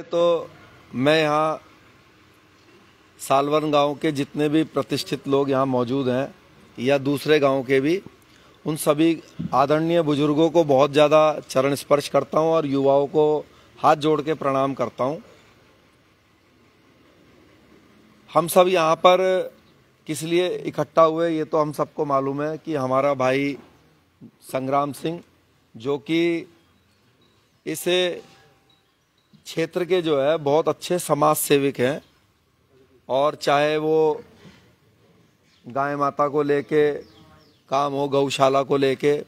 तो मैं यहाँ सालवन गांव के जितने भी प्रतिष्ठित लोग यहाँ मौजूद हैं या दूसरे गांव के भी, उन सभी आदरणीय बुजुर्गों को बहुत ज़्यादा चरण स्पर्श करता हूँ और युवाओं को हाथ जोड़ के प्रणाम करता हूँ। हम सब यहाँ पर किस लिए इकट्ठा हुए ये तो हम सबको मालूम है कि हमारा भाई संग्राम सिंह, जो कि इस क्षेत्र के जो है बहुत अच्छे समाज सेवक हैं, और चाहे वो गाय माता को लेके काम हो, गौशाला को लेके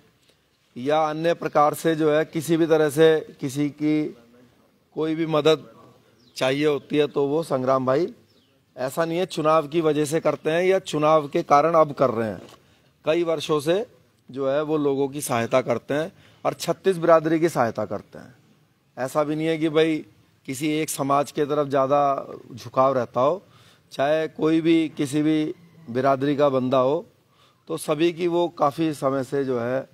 या अन्य प्रकार से जो है किसी भी तरह से किसी की कोई भी मदद चाहिए होती है तो वो संग्राम भाई ऐसा नहीं है चुनाव की वजह से करते हैं या चुनाव के कारण अब कर रहे हैं। कई वर्षों से जो है वो लोगों की सहायता करते हैं और 36 बिरादरी की सहायता करते हैं। ऐसा भी नहीं है कि भाई किसी एक समाज के तरफ ज़्यादा झुकाव रहता हो, चाहे कोई भी किसी भी बिरादरी का बंदा हो, तो सभी की वो काफ़ी समय से जो है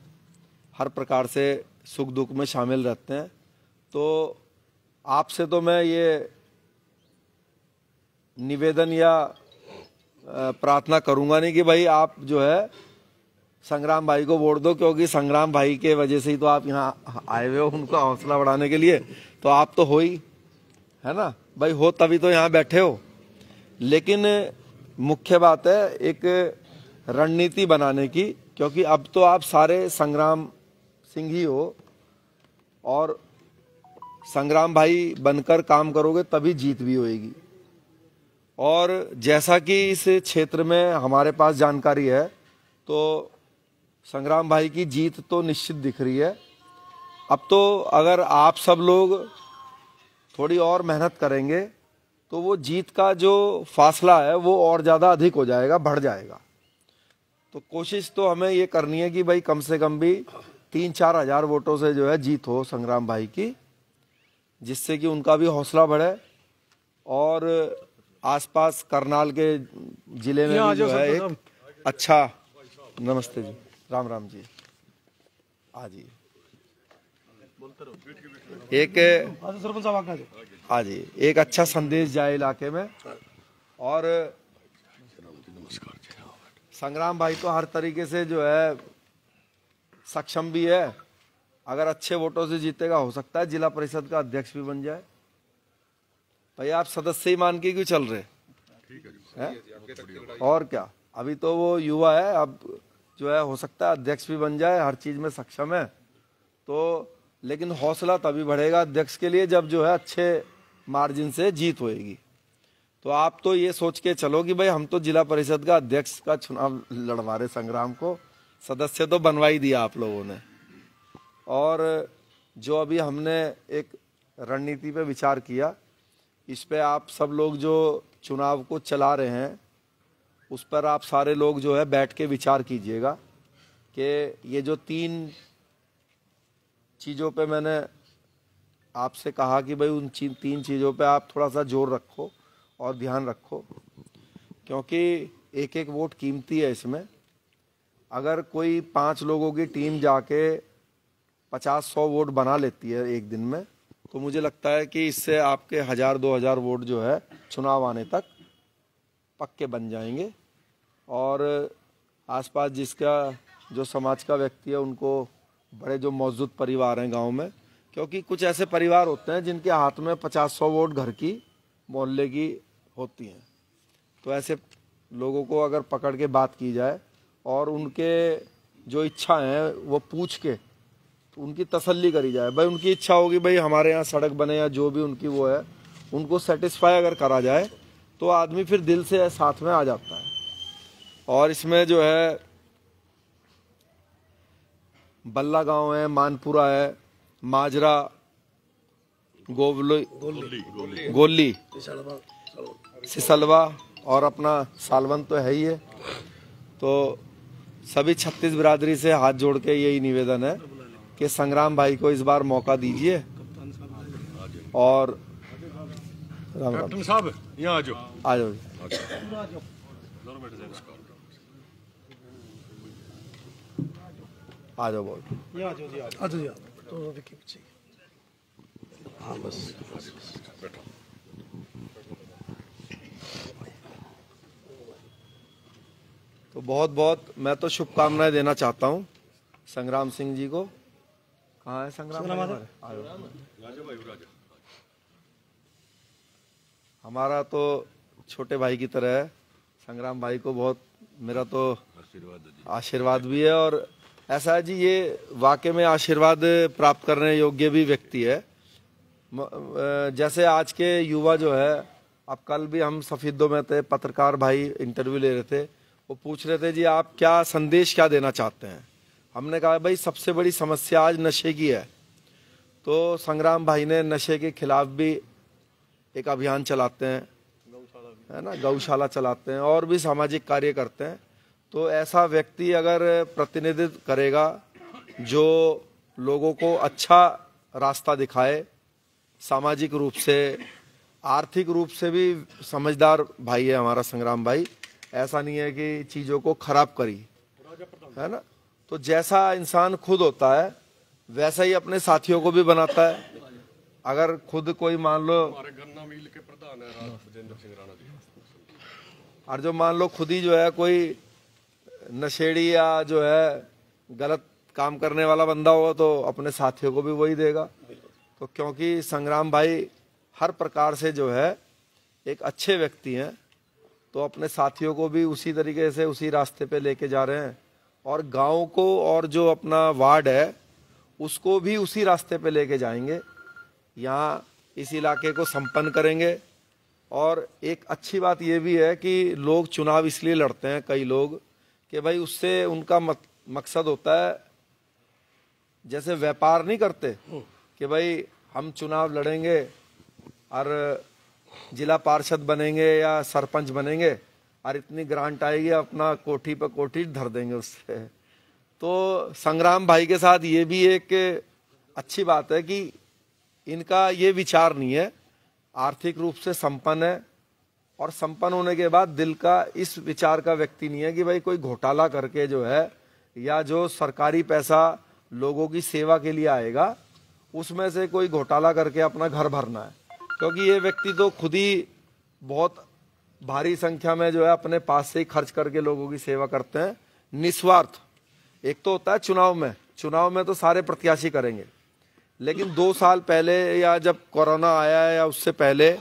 हर प्रकार से सुख दुख में शामिल रहते हैं। तो आपसे तो मैं ये निवेदन या प्रार्थना करूंगा नहीं कि भाई आप जो है संग्राम भाई को वोट दो, क्योंकि संग्राम भाई के वजह से ही तो आप यहाँ आए हुए हो उनका हौसला बढ़ाने के लिए। तो आप तो हो ही, है ना भाई, हो तभी तो यहाँ बैठे हो। लेकिन मुख्य बात है एक रणनीति बनाने की, क्योंकि अब तो आप सारे संग्राम सिंह ही हो और संग्राम भाई बनकर काम करोगे तभी जीत भी होएगी। और जैसा कि इस क्षेत्र में हमारे पास जानकारी है तो संग्राम भाई की जीत तो निश्चित दिख रही है। अब तो अगर आप सब लोग थोड़ी और मेहनत करेंगे तो वो जीत का जो फासला है वो और ज़्यादा अधिक हो जाएगा, बढ़ जाएगा। तो कोशिश तो हमें ये करनी है कि भाई कम से कम भी 3-4 हज़ार वोटों से जो है जीत हो संग्राम भाई की, जिससे कि उनका भी हौसला बढ़े और आसपास करनाल के जिले में भी जो है एक अच्छा, नमस्ते जी, राम राम जी, हाँ जी, एक हाँ जी एक अच्छा संदेश जाए इलाके में। और संग्राम भाई तो हर तरीके से जो है सक्षम भी है, अगर अच्छे वोटों से जीतेगा हो सकता है जिला परिषद का अध्यक्ष भी बन जाए। भाई आप सदस्य ही मान के क्यों चल रहे हैं? और क्या, अभी तो वो युवा है, अब जो है हो सकता है अध्यक्ष भी बन जाए, हर चीज में सक्षम है। तो लेकिन हौसला तभी बढ़ेगा अध्यक्ष के लिए जब जो है अच्छे मार्जिन से जीत होएगी। तो आप तो ये सोच के चलो कि भाई हम तो जिला परिषद का अध्यक्ष का चुनाव लड़वा रहे, संग्राम को सदस्य तो बनवा ही दिया आप लोगों ने। और जो अभी हमने एक रणनीति पे विचार किया, इस पे आप सब लोग जो चुनाव को चला रहे हैं उस पर आप सारे लोग जो है बैठ के विचार कीजिएगा कि ये जो 3 चीज़ों पे मैंने आपसे कहा कि भाई उन 3 चीज़ों पे आप थोड़ा सा जोर रखो और ध्यान रखो, क्योंकि एक एक वोट कीमती है इसमें। अगर कोई 5 लोगों की टीम जाके 50-100 वोट बना लेती है एक दिन में, तो मुझे लगता है कि इससे आपके 1000-2000 वोट जो है चुनाव आने तक पक्के बन जाएंगे। और आसपास जिसका जो समाज का व्यक्ति है उनको बड़े जो मौजूद परिवार हैं गांव में, क्योंकि कुछ ऐसे परिवार होते हैं जिनके हाथ में 50-100 वोट घर की मोहल्ले की होती हैं, तो ऐसे लोगों को अगर पकड़ के बात की जाए और उनके जो इच्छा है वो पूछ के उनकी तसल्ली करी जाए, भाई उनकी इच्छा होगी भाई हमारे यहाँ सड़क बने या जो भी उनकी वो है, उनको सेटिस्फाई अगर करा जाए तो आदमी फिर दिल से साथ में आ जाता है। और इसमें जो है बल्ला गांव है, मानपुरा है, माजरा, गोली, सिसलवा और अपना सालवन तो है ही है। तो सभी 36 बिरादरी से हाथ जोड़ के यही निवेदन है कि संग्राम भाई को इस बार मौका दीजिए। और राम राम कैप्टन साहब यहाँ आ जाओ, आ जाओ, आ जाओ, बहुत आ जाओ जी, तो हाँ बस बैठो। तो बहुत बहुत मैं तो शुभकामनाएं देना चाहता हूं संग्राम सिंह जी को। कहाँ है संग्राम भाई हमारे? आयो। हमारा तो छोटे भाई की तरह है संग्राम भाई को, बहुत मेरा तो आशीर्वाद भी है। और ऐसा है जी, ये वाकई में आशीर्वाद प्राप्त करने योग्य भी व्यक्ति है। जैसे आज के युवा जो है, अब कल भी हम सफीदों में थे, पत्रकार भाई इंटरव्यू ले रहे थे, वो पूछ रहे थे जी आप क्या संदेश क्या देना चाहते हैं। हमने कहा भाई सबसे बड़ी समस्या आज नशे की है, तो संग्राम भाई ने नशे के खिलाफ भी एक अभियान चलाते हैं, है ना, गौशाला चलाते हैं और भी सामाजिक कार्य करते हैं। तो ऐसा व्यक्ति अगर प्रतिनिधित्व करेगा जो लोगों को अच्छा रास्ता दिखाए, सामाजिक रूप से आर्थिक रूप से भी समझदार भाई है हमारा संग्राम भाई, ऐसा नहीं है कि चीज़ों को खराब करी, है ना। तो जैसा इंसान खुद होता है वैसा ही अपने साथियों को भी बनाता है। अगर खुद कोई मान लो, हमारे गन्ना मिल के प्रधान है राजेंद्र सिंह राणा जी, और जो मान लो खुद ही जो है कोई नशेड़ी या जो है गलत काम करने वाला बंदा होगा तो अपने साथियों को भी वही देगा। तो क्योंकि संग्राम भाई हर प्रकार से जो है एक अच्छे व्यक्ति हैं, तो अपने साथियों को भी उसी तरीके से उसी रास्ते पे लेके जा रहे हैं, और गांव को और जो अपना वार्ड है उसको भी उसी रास्ते पे लेके जाएंगे। यहाँ इस इलाके को संपन्न करेंगे। और एक अच्छी बात यह भी है कि लोग चुनाव इसलिए लड़ते हैं कई लोग कि भाई उससे उनका मकसद होता है, जैसे व्यापार नहीं करते कि भाई हम चुनाव लड़ेंगे और जिला पार्षद बनेंगे या सरपंच बनेंगे और इतनी ग्रांट आएगी अपना कोठी पर कोठी धर देंगे उससे। तो संग्राम भाई के साथ ये भी एक अच्छी बात है कि इनका ये विचार नहीं है, आर्थिक रूप से संपन्न है और संपन्न होने के बाद दिल का इस विचार का व्यक्ति नहीं है कि भाई कोई घोटाला करके जो है या जो सरकारी पैसा लोगों की सेवा के लिए आएगा उसमें से कोई घोटाला करके अपना घर भरना है। क्योंकि ये व्यक्ति तो खुद ही बहुत भारी संख्या में जो है अपने पास से ही खर्च करके लोगों की सेवा करते हैं, निस्वार्थ। एक तो होता है चुनाव में तो सारे प्रत्याशी करेंगे, लेकिन 2 साल पहले या जब कोरोना आया या उससे पहले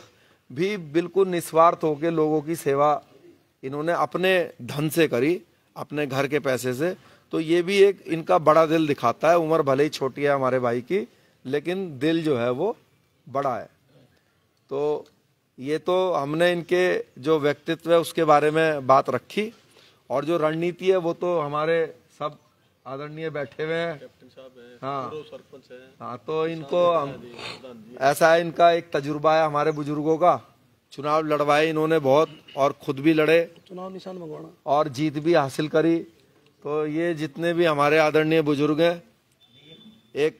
भी बिल्कुल निस्वार्थ होकर लोगों की सेवा इन्होंने अपने धन से करी, अपने घर के पैसे से। तो ये भी एक इनका बड़ा दिल दिखाता है। उम्र भले ही छोटी है हमारे भाई की, लेकिन दिल जो है वो बड़ा है। तो ये तो हमने इनके जो व्यक्तित्व है उसके बारे में बात रखी, और जो रणनीति है वो तो हमारे सब आदरणीय बैठे हुए हैं, हाँ सरपंच है। हाँ, तो इनको ऐसा है, इनका एक तजुर्बा है हमारे बुजुर्गों का, चुनाव लड़वाए इन्होंने बहुत और खुद भी लड़े, चुनाव निशान मंगवाना और जीत भी हासिल करी। तो ये जितने भी हमारे आदरणीय बुजुर्ग हैं एक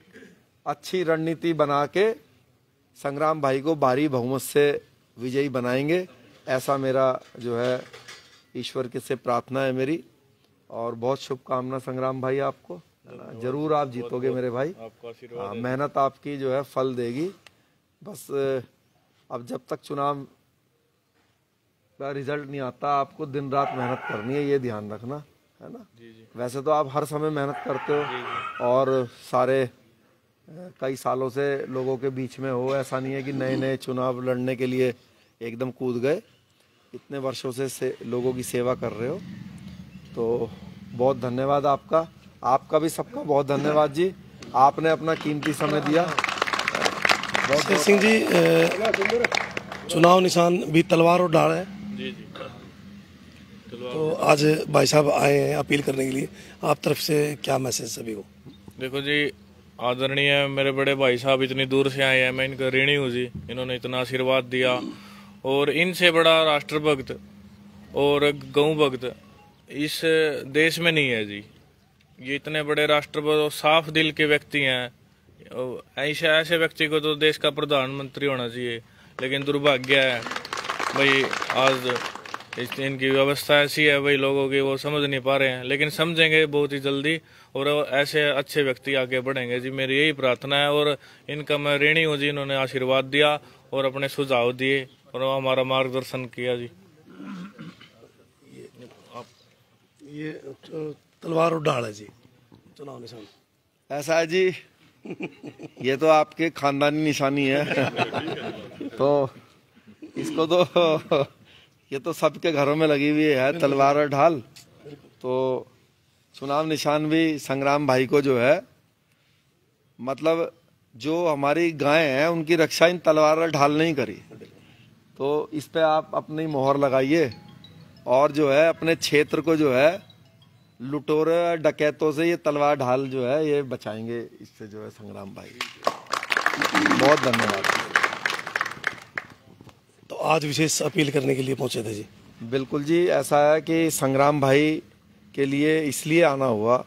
अच्छी रणनीति बना के संग्राम भाई को भारी बहुमत से विजयी बनाएंगे, ऐसा मेरा जो है ईश्वर के से प्रार्थना है मेरी। और बहुत शुभकामना संग्राम भाई आपको, जरूर आप जीतोगे मेरे भाई। हाँ, मेहनत आपकी जो है फल देगी। बस अब जब तक चुनाव का रिजल्ट नहीं आता आपको दिन रात मेहनत करनी है, ये ध्यान रखना, है ना। वैसे तो आप हर समय मेहनत करते हो और सारे कई सालों से लोगों के बीच में हो, ऐसा नहीं है कि नए नए चुनाव लड़ने के लिए एकदम कूद गए, इतने वर्षों से लोगों की सेवा कर रहे हो। तो बहुत धन्यवाद आपका भी सबका बहुत धन्यवाद जी, आपने अपना कीमती समय दिया। सिंह जी, चुनाव निशान भी तलवार और ढाल है जी जी, तो आज भाई साहब आए हैं अपील करने के लिए, आप तरफ से क्या मैसेज सभी को? देखो जी, आदरणीय मेरे बड़े भाई साहब इतनी दूर से आए हैं, मैं इनका ऋणी हूँ जी। इन्होंने इतना आशीर्वाद दिया, और इनसे बड़ा राष्ट्रभक्त और गौ भक्त इस देश में नहीं है जी। ये इतने बड़े राष्ट्रभक्त और साफ दिल के व्यक्ति हैं। ऐसे व्यक्ति को तो देश का प्रधानमंत्री होना चाहिए, लेकिन दुर्भाग्य है भाई आज इनकी व्यवस्था ऐसी है भाई लोगों की, वो समझ नहीं पा रहे हैं, लेकिन समझेंगे बहुत ही जल्दी और ऐसे अच्छे व्यक्ति आगे बढ़ेंगे जी, मेरी यही प्रार्थना है। और इनका मैं ऋणी हूँ जी, इन्होंने आशीर्वाद दिया और अपने सुझाव दिए और हमारा मार्गदर्शन किया जी। ये तलवार और ढाल है जी, चुनाव निशान ऐसा है जी, ये तो आपके खानदानी निशानी है। तो इसको तो ये तो सबके घरों में लगी हुई है तलवार और ढाल। तो चुनाव निशान भी संग्राम भाई को जो है, मतलब जो हमारी गायें हैं उनकी रक्षा इन तलवार और ढाल नहीं करी। तो इस पे आप अपनी मोहर लगाइए और जो है अपने क्षेत्र को जो है लुटेरों डकैतों से ये तलवार ढाल जो है ये बचाएंगे इससे जो है संग्राम भाई। बहुत धन्यवाद। तो आज विशेष अपील करने के लिए पहुंचे थे जी? बिल्कुल जी, ऐसा है कि संग्राम भाई के लिए इसलिए आना हुआ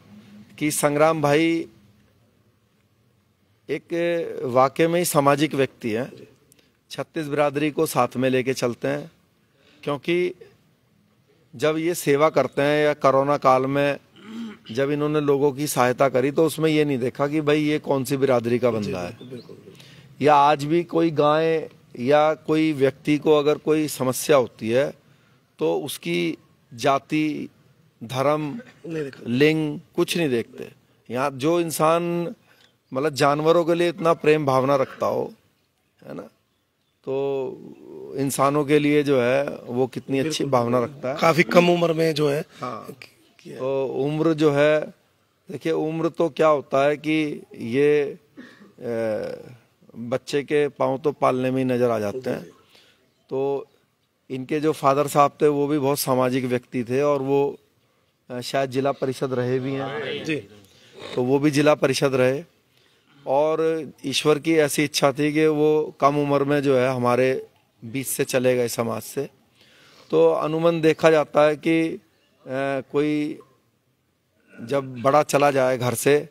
कि संग्राम भाई एक वाकई में ही सामाजिक व्यक्ति हैं, 36 बिरादरी को साथ में लेके चलते हैं। क्योंकि जब ये सेवा करते हैं या कोरोना काल में जब इन्होंने लोगों की सहायता करी तो उसमें ये नहीं देखा कि भाई ये कौन सी बिरादरी का बंदा है। या आज भी कोई गाय या कोई व्यक्ति को अगर कोई समस्या होती है तो उसकी जाति, धर्म, लिंग कुछ नहीं देखते। यहाँ जो इंसान मतलब जानवरों के लिए इतना प्रेम भावना रखता हो, है ना, तो इंसानों के लिए जो है वो कितनी अच्छी भावना रखता है। काफी कम उम्र में जो है। हाँ, तो उम्र जो है, देखिए उम्र तो क्या होता है कि ये बच्चे के पाँव तो पालने में ही नजर आ जाते हैं। तो इनके जो फादर साहब थे वो भी बहुत सामाजिक व्यक्ति थे और वो शायद जिला परिषद रहे भी हैं जी। तो वो भी जिला परिषद रहे और ईश्वर की ऐसी इच्छा थी कि वो कम उम्र में जो है हमारे बीच से चले गए समाज से। तो अमूमन देखा जाता है कि कोई जब बड़ा चला जाए घर से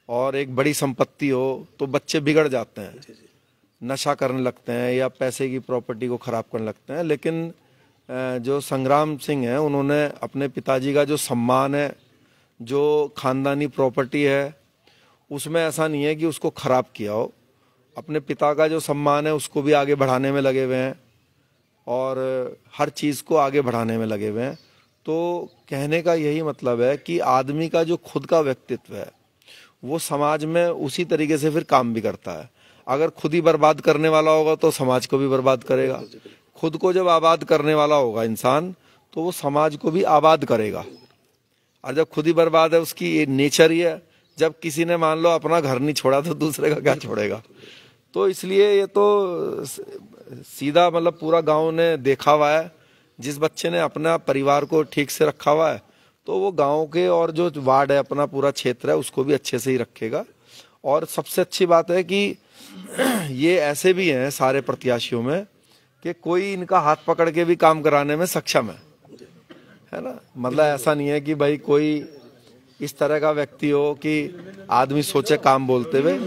और एक बड़ी संपत्ति हो तो बच्चे बिगड़ जाते हैं, नशा करने लगते हैं या पैसे की प्रॉपर्टी को खराब करने लगते हैं। लेकिन जो संग्राम सिंह हैं उन्होंने अपने पिताजी का जो सम्मान है, जो खानदानी प्रॉपर्टी है, उसमें ऐसा नहीं है कि उसको खराब किया हो। अपने पिता का जो सम्मान है उसको भी आगे बढ़ाने में लगे हुए हैं और हर चीज़ को आगे बढ़ाने में लगे हुए हैं। तो कहने का यही मतलब है कि आदमी का जो खुद का व्यक्तित्व है वो समाज में उसी तरीके से फिर काम भी करता है। अगर खुद ही बर्बाद करने वाला होगा तो समाज को भी बर्बाद करेगा। खुद को जब आबाद करने वाला होगा इंसान तो वो समाज को भी आबाद करेगा। और जब खुद ही बर्बाद है, उसकी ये नेचर ही है। जब किसी ने मान लो अपना घर नहीं छोड़ा तो दूसरे का क्या छोड़ेगा। तो इसलिए ये तो सीधा मतलब पूरा गांव ने देखा हुआ है, जिस बच्चे ने अपना परिवार को ठीक से रखा हुआ है तो वो गांव के और जो वार्ड है, अपना पूरा क्षेत्र है, उसको भी अच्छे से ही रखेगा। और सबसे अच्छी बात है कि ये ऐसे भी हैं सारे प्रत्याशियों में कि कोई इनका हाथ पकड़ के भी काम कराने में सक्षम है ना। मतलब ऐसा नहीं है कि भाई कोई इस तरह का व्यक्ति हो कि आदमी सोचे काम बोलते हुए।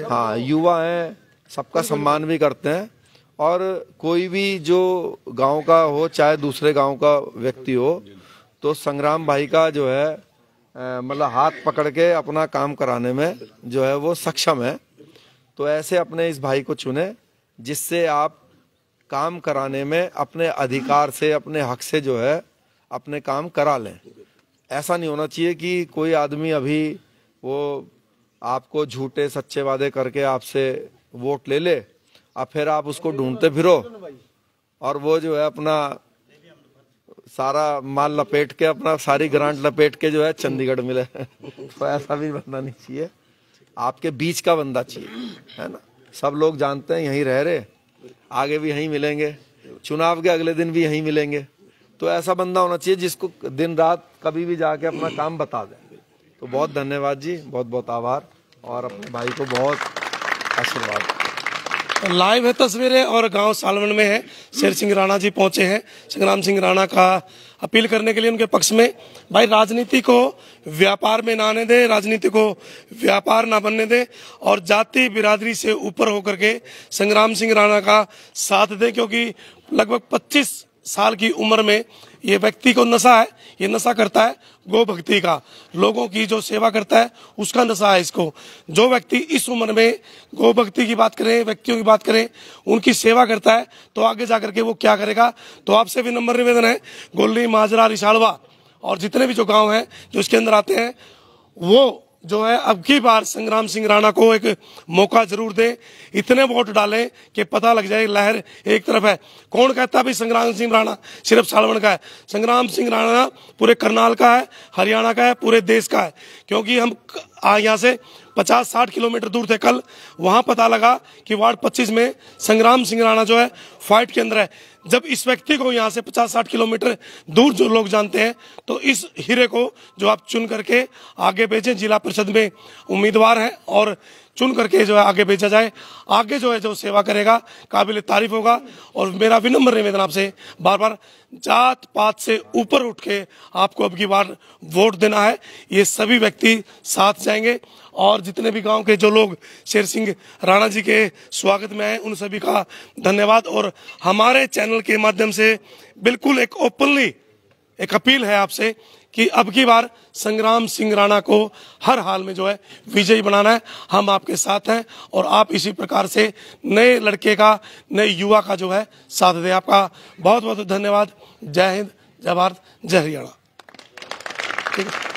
हाँ, युवा हैं, सबका सम्मान भी करते हैं और कोई भी जो गांव का हो चाहे दूसरे गांव का व्यक्ति हो तो संग्राम भाई का जो है मतलब हाथ पकड़ के अपना काम कराने में जो है वो सक्षम है। तो ऐसे अपने इस भाई को चुने जिससे आप काम कराने में अपने अधिकार से, अपने हक से जो है अपने काम करा लें। ऐसा नहीं होना चाहिए कि कोई आदमी अभी वो आपको झूठे सच्चे वादे करके आपसे वोट ले ले, अब फिर आप उसको ढूंढते फिरो और वो जो है अपना सारा माल लपेट के, अपना सारी ग्रांट लपेट के जो है चंडीगढ़ मिले। तो ऐसा भी बनना नहीं चाहिए, आपके बीच का बंदा चाहिए, है ना। सब लोग जानते हैं यहीं रह रहे, आगे भी यहीं मिलेंगे, चुनाव के अगले दिन भी यहीं मिलेंगे। तो ऐसा बंदा होना चाहिए जिसको दिन रात कभी भी जाके अपना काम बता दे। तो बहुत धन्यवाद जी, बहुत बहुत आभार और अपने भाई को बहुत आशीर्वाद। लाइव है तस्वीरें और गांव सालवन में है, शेर सिंह राणा जी पहुंचे हैं संग्राम सिंह राणा का अपील करने के लिए उनके पक्ष में। भाई, राजनीति को व्यापार में ना आने दे, राजनीति को व्यापार ना बनने दे और जाति बिरादरी से ऊपर होकर के संग्राम सिंह राणा का साथ दे, क्योंकि लगभग 25 साल की उम्र में ये व्यक्ति को नशा है, ये नशा करता है गौ भक्ति का, लोगों की जो सेवा करता है उसका नशा है इसको। जो व्यक्ति इस उम्र में गौ भक्ति की बात करें, व्यक्तियों की बात करें, उनकी सेवा करता है तो आगे जाकर के वो क्या करेगा। तो आपसे भी नम्र निवेदन है, गोल्ली, माजरा, रिसालवा और जितने भी जो गांव हैं जो इसके अंदर आते हैं, वो जो है अब की बार संग्राम सिंह राणा को एक मौका जरूर दें। इतने वोट डालें कि पता लग जाए लहर एक तरफ है। कौन कहता है भाई संग्राम सिंह राणा सिर्फ सालवन का है? संग्राम सिंह राणा पूरे करनाल का है, हरियाणा का है, पूरे देश का है। क्योंकि हम यहाँ से 50-60 किलोमीटर दूर थे, कल वहां पता लगा कि वार्ड 25 में संग्राम सिंह राणा जो है फाइट के अंदर है। जब इस व्यक्ति को यहाँ से 50-60 किलोमीटर दूर जो लोग जानते हैं, तो इस हीरे को जो आप चुन करके आगे भेजें, जिला परिषद में उम्मीदवार हैं और चुन करके जो है आगे भेजा जाए। आगे जो है जो सेवा करेगा काबिल तारीफ होगा। और मेरा विनम्र निवेदन आपसे बार बार, जात पात से ऊपर उठ के आपको अब की बार वोट देना है। ये सभी व्यक्ति साथ जाएंगे और जितने भी गांव के जो लोग शेर सिंह राणा जी के स्वागत में आए उन सभी का धन्यवाद। और हमारे चैनल के माध्यम से बिल्कुल एक ओपनली एक अपील है आपसे कि अब की बार संग्राम सिंह राणा को हर हाल में जो है विजयी बनाना है। हम आपके साथ हैं और आप इसी प्रकार से नए लड़के का, नए युवा का जो है साथ दें। आपका बहुत बहुत धन्यवाद। जय हिंद, जय भारत, जय हरियाणा। ठीक है।